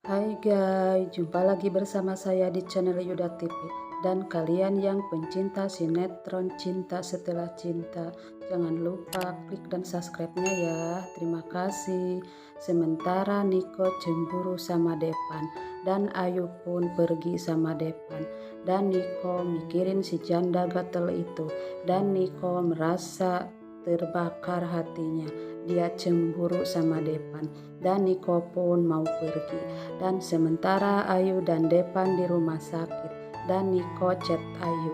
Hai guys, jumpa lagi bersama saya di channel Yuda TV. Dan kalian yang pencinta sinetron Cinta Setelah Cinta, jangan lupa klik dan subscribe-nya ya. Terima kasih. Sementara Niko cemburu sama Depan dan Ayu pun pergi sama Depan. Dan Niko mikirin si janda gatel itu. Dan Niko merasa terbakar hatinya. Dia cemburu sama Depan dan Niko pun mau pergi. Dan sementara Ayu dan Depan di rumah sakit. Dan Niko chat Ayu,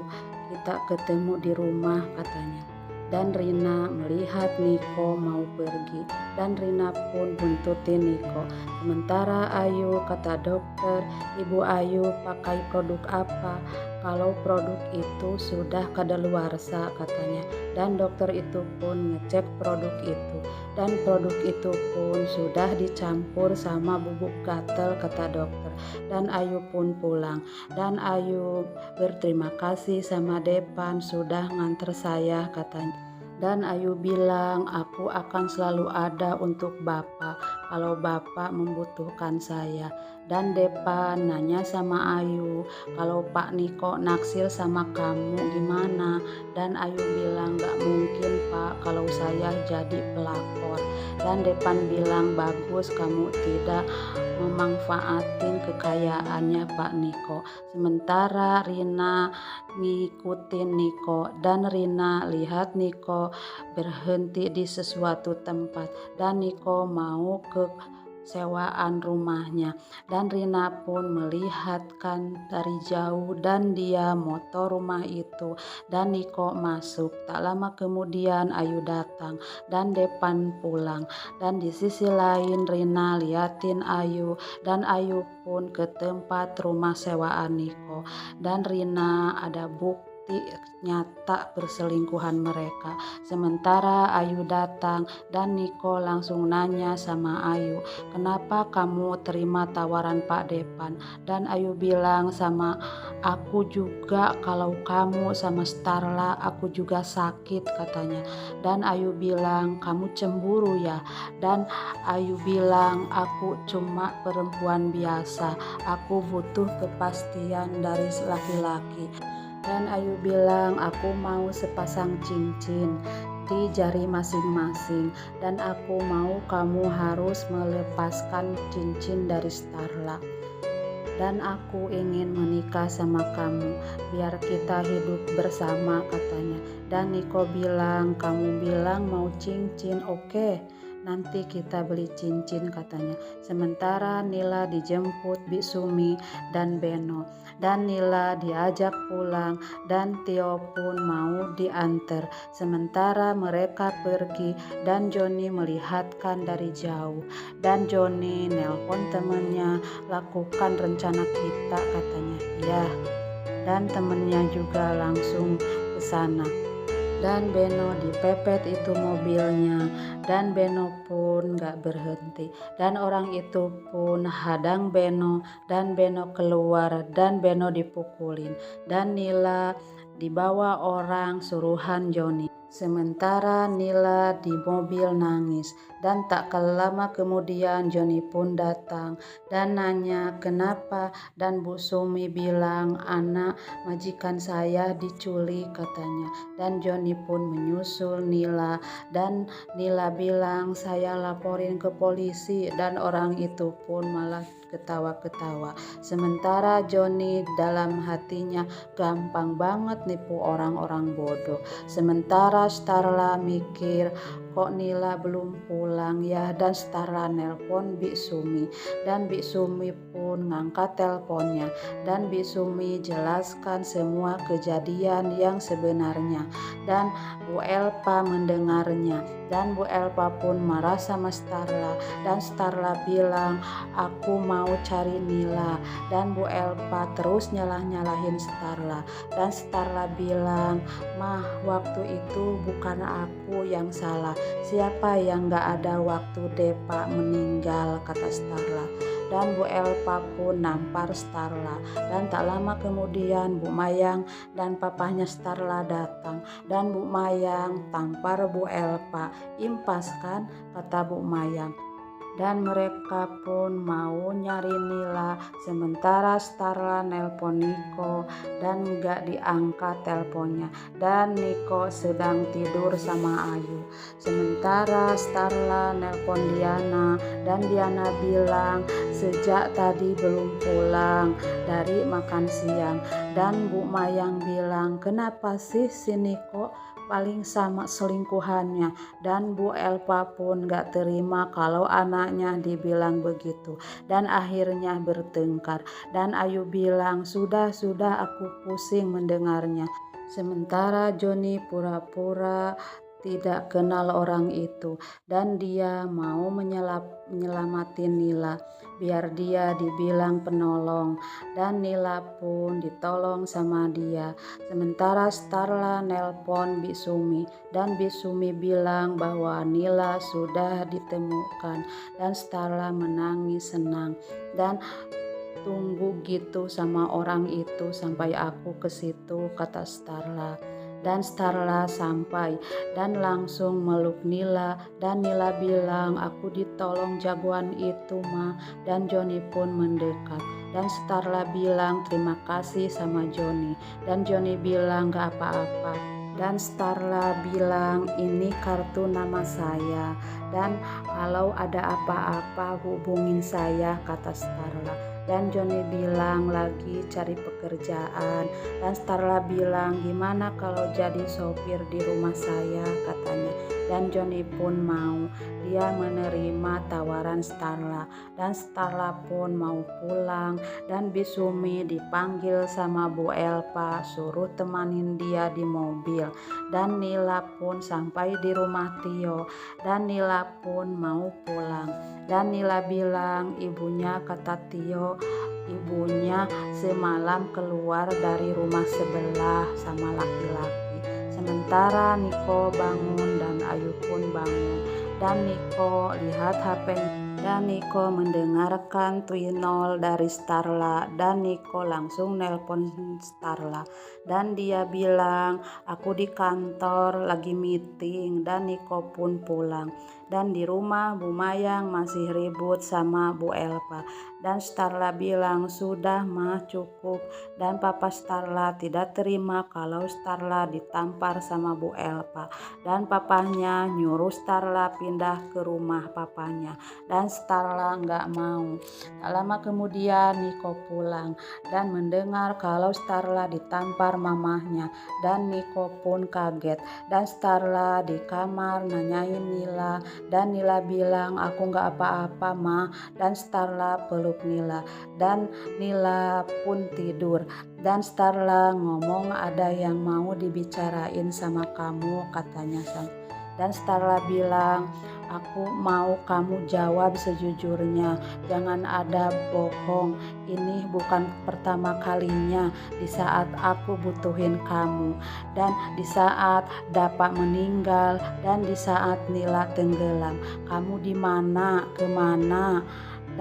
kita ketemu di rumah katanya. Dan Rina melihat Niko mau pergi. Dan Rina pun buntutin Niko. Sementara Ayu kata dokter, Ibu Ayu pakai produk apa? Kalau produk itu sudah kadaluarsa katanya. Dan dokter itu pun ngecek produk itu. Dan produk itu pun sudah dicampur sama bubuk gatel kata dokter. Dan Ayu pun pulang. Dan Ayu berterima kasih sama Depan sudah nganter saya katanya. Dan Ayu bilang, aku akan selalu ada untuk Bapak kalau Bapak membutuhkan saya. Dan Depan nanya sama Ayu, kalau Pak Niko naksir sama kamu gimana? Dan Ayu bilang, gak mungkin Pak kalau saya jadi pelakor. Dan Depan bilang, bagus kamu tidak memanfaatin kekayaannya Pak Niko. Sementara Rina ngikutin Niko dan Rina lihat Niko berhenti di sesuatu tempat dan Niko mau ke sewaan rumahnya. Dan Rina pun melihatkan dari jauh dan dia motor rumah itu. Dan Niko masuk. Tak lama kemudian Ayu datang dan Depan pulang. Dan di sisi lain Rina liatin Ayu dan Ayu pun ke tempat rumah sewaan Niko. Dan Rina ada bukti nyata perselingkuhan mereka. Sementara Ayu datang dan Niko langsung nanya sama Ayu, kenapa kamu terima tawaran Pak Depan? Dan Ayu bilang sama aku juga, kalau kamu sama Starla aku juga sakit katanya. Dan Ayu bilang, kamu cemburu ya? Dan Ayu bilang, aku cuma perempuan biasa, aku butuh kepastian dari laki-laki. Dan Ayu bilang, aku mau sepasang cincin di jari masing-masing. Dan aku mau kamu harus melepaskan cincin dari Starla. Dan aku ingin menikah sama kamu, biar kita hidup bersama katanya. Dan Niko bilang, kamu bilang mau cincin, oke. Nanti kita beli cincin katanya. Sementara Nila dijemput Bisumi dan Beno. Dan Nila diajak pulang dan Tio pun mau diantar. Sementara mereka pergi dan Joni melihatkan dari jauh. Dan Joni nelpon temennya, lakukan rencana kita katanya. Ya, dan temennya juga langsung ke sana. Dan Beno dipepet itu mobilnya dan Beno pun gak berhenti dan orang itu pun hadang Beno dan Beno keluar dan Beno dipukulin dan Nila dibawa orang suruhan Joni. Sementara Nila di mobil nangis dan tak lama kemudian Joni pun datang dan nanya kenapa, dan Bu Sumi bilang anak majikan saya diculik katanya. Dan Joni pun menyusul Nila dan Nila bilang saya laporin ke polisi dan orang itu pun malah ketawa-ketawa. Sementara Joni dalam hatinya gampang banget nipu orang-orang bodoh. Sementara Starla mikir kok Nila belum pulang ya, dan Starla nelpon Bik Sumi dan Bik Sumi pun ngangkat teleponnya dan Bik Sumi jelaskan semua kejadian yang sebenarnya dan Bu Elpa mendengarnya dan Bu Elpa pun marah sama Starla dan Starla bilang aku mau cari Nila dan Bu Elpa terus nyalah-nyalahin Starla dan Starla bilang mah waktu itu bukan aku yang salah, siapa yang gak ada waktu Depa meninggal kata Starla. Dan Bu Elpa pun nampar Starla dan tak lama kemudian Bu Mayang dan papahnya Starla datang dan Bu Mayang tampar Bu Elpa. Impas kan kata Bu Mayang. dan mereka pun mau nyari Nila. Sementara Starla nelpon Niko dan gak diangkat teleponnya, dan Niko sedang tidur sama Ayu. Sementara Starla nelpon Diana dan Diana bilang sejak tadi belum pulang dari makan siang. Dan Bu Mayang bilang, kenapa sih si Niko paling sama selingkuhannya? Dan Bu Elpa pun gak terima kalau anaknya dibilang begitu, dan akhirnya bertengkar. Dan Ayu bilang, sudah aku pusing mendengarnya. Sementara Joni pura-pura tidak kenal orang itu, dan dia mau menyelamatin Nila biar dia dibilang penolong, dan Nila pun ditolong sama dia. Sementara Starla nelpon Bisumi, dan Bisumi bilang bahwa Nila sudah ditemukan, dan Starla menangis senang dan tunggu gitu sama orang itu sampai aku ke situ, kata Starla. Dan Starla sampai dan langsung meluk Nila, dan Nila bilang, aku ditolong jagoan itu mah. Dan Joni pun mendekat, dan Starla bilang terima kasih sama Joni, dan Joni bilang gak apa-apa. Dan Starla bilang ini kartu nama saya, dan kalau ada apa-apa hubungin saya, kata Starla. Dan Joni bilang lagi cari pekerjaan, dan Starla bilang gimana kalau jadi sopir di rumah saya, katanya. Dan Joni pun mau, dia menerima tawaran Starla, dan Starla pun mau pulang. Dan Bisumi dipanggil sama Bu Elpa suruh temanin dia di mobil. Dan Nila pun sampai di rumah Tio, dan Nila pun mau pulang. Dan Nila bilang ibunya, kata Tio, ibunya semalam keluar dari rumah sebelah sama laki-laki. Sementara Niko bangun dan Ayu pun bangun, dan Niko lihat HP-nya. Dan Niko mendengarkan Twinol dari Starla, dan Niko langsung nelpon Starla, dan dia bilang aku di kantor lagi meeting, dan Niko pun pulang. Dan di rumah Bu Mayang masih ribut sama Bu Elpa, dan Starla bilang sudah mah cukup, dan Papa Starla tidak terima kalau Starla ditampar sama Bu Elpa, dan papanya nyuruh Starla pindah ke rumah papanya, dan Starla nggak mau. Tak lama kemudian Niko pulang dan mendengar kalau Starla ditampar mamahnya, dan Niko pun kaget. Dan Starla di kamar nanyain Nila, dan Nila bilang aku nggak apa-apa mah, dan Starla peluk Nila, dan Nila pun tidur. Dan Starla ngomong ada yang mau dibicarain sama kamu, katanya. Dan Starla bilang aku mau kamu jawab sejujurnya, jangan ada bohong. Ini bukan pertama kalinya di saat aku butuhin kamu, dan di saat Dapa meninggal, dan di saat Nila tenggelam. Kamu di mana, kemana,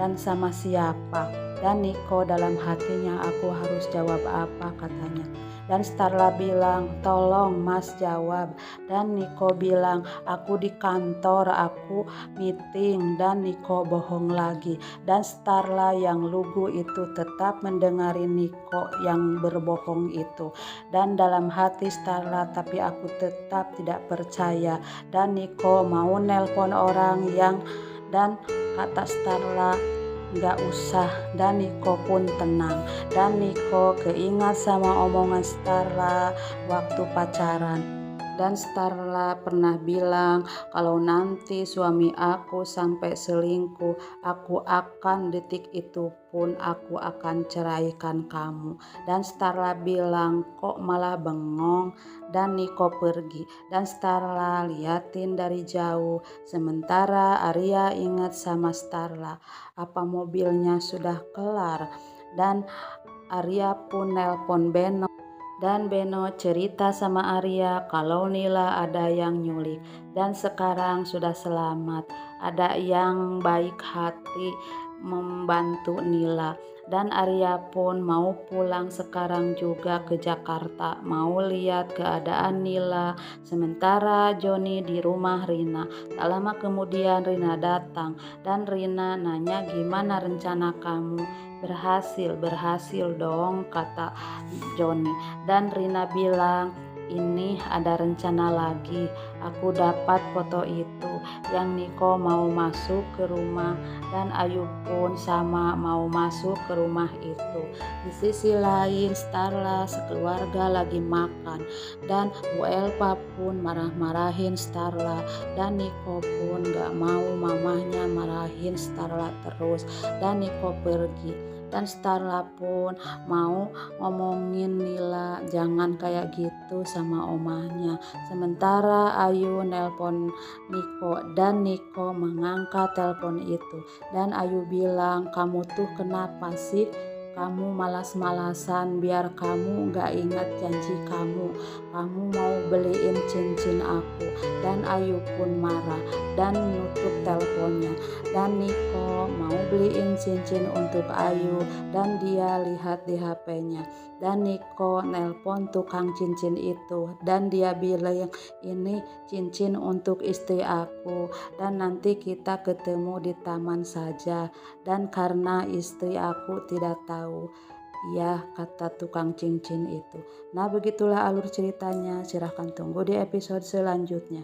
dan sama siapa? Dan Niko dalam hatinya, aku harus jawab apa, katanya. Dan Starla bilang tolong mas jawab. Dan Niko bilang aku di kantor, aku meeting. Dan Niko bohong lagi, dan Starla yang lugu itu tetap mendengarin Niko yang berbohong itu. Dan dalam hati Starla, tapi aku tetap tidak percaya. Dan Niko mau nelpon orang yang, dan kata Starla nggak usah, dan Niko pun tenang. Dan Niko keingat sama omongan Starla waktu pacaran. Dan Starla pernah bilang kalau nanti suami aku sampai selingkuh, aku akan detik itu pun aku akan ceraikan kamu. Dan Starla bilang kok malah bengong, dan Niko pergi. Dan Starla liatin dari jauh. Sementara Arya ingat sama Starla, apa mobilnya sudah kelar. Dan Arya pun nelpon Beno, dan Beno cerita sama Arya kalau Nila ada yang nyulik, dan sekarang sudah selamat. Ada yang baik hati membantu Nila. Dan Arya pun mau pulang sekarang juga ke Jakarta, mau lihat keadaan Nila. Sementara Joni di rumah Rina. Tak lama kemudian Rina datang dan Rina nanya, gimana rencana kamu? Berhasil dong, kata Joni. Dan Rina bilang, ini ada rencana lagi. Aku dapat foto itu yang Niko mau masuk ke rumah dan Ayu pun sama mau masuk ke rumah itu. Di sisi lain Starla sekeluarga lagi makan dan Bu Elva pun marah-marahin Starla dan Niko pun gak mau mamahnya marahin Starla terus dan Niko pergi. Dan Starla pun mau ngomongin Nila jangan kayak gitu sama omahnya. Sementara Ayu nelpon Niko dan Niko mengangkat telepon itu. Dan Ayu bilang, kamu tuh kenapa sih? Kamu malas-malasan biar kamu gak ingat janji kamu. Kamu mau beliin cincin aku. Dan Ayu pun marah dan nutup teleponnya. Dan Niko mau beliin cincin untuk Ayu dan dia lihat di HP-nya. Dan Niko nelpon tukang cincin itu dan dia bilang, ini cincin untuk istri aku dan nanti kita ketemu di taman saja. Dan karena istri aku tidak tahu. Ya, kata tukang cincin itu. Nah, begitulah alur ceritanya. Silahkan tunggu di episode selanjutnya.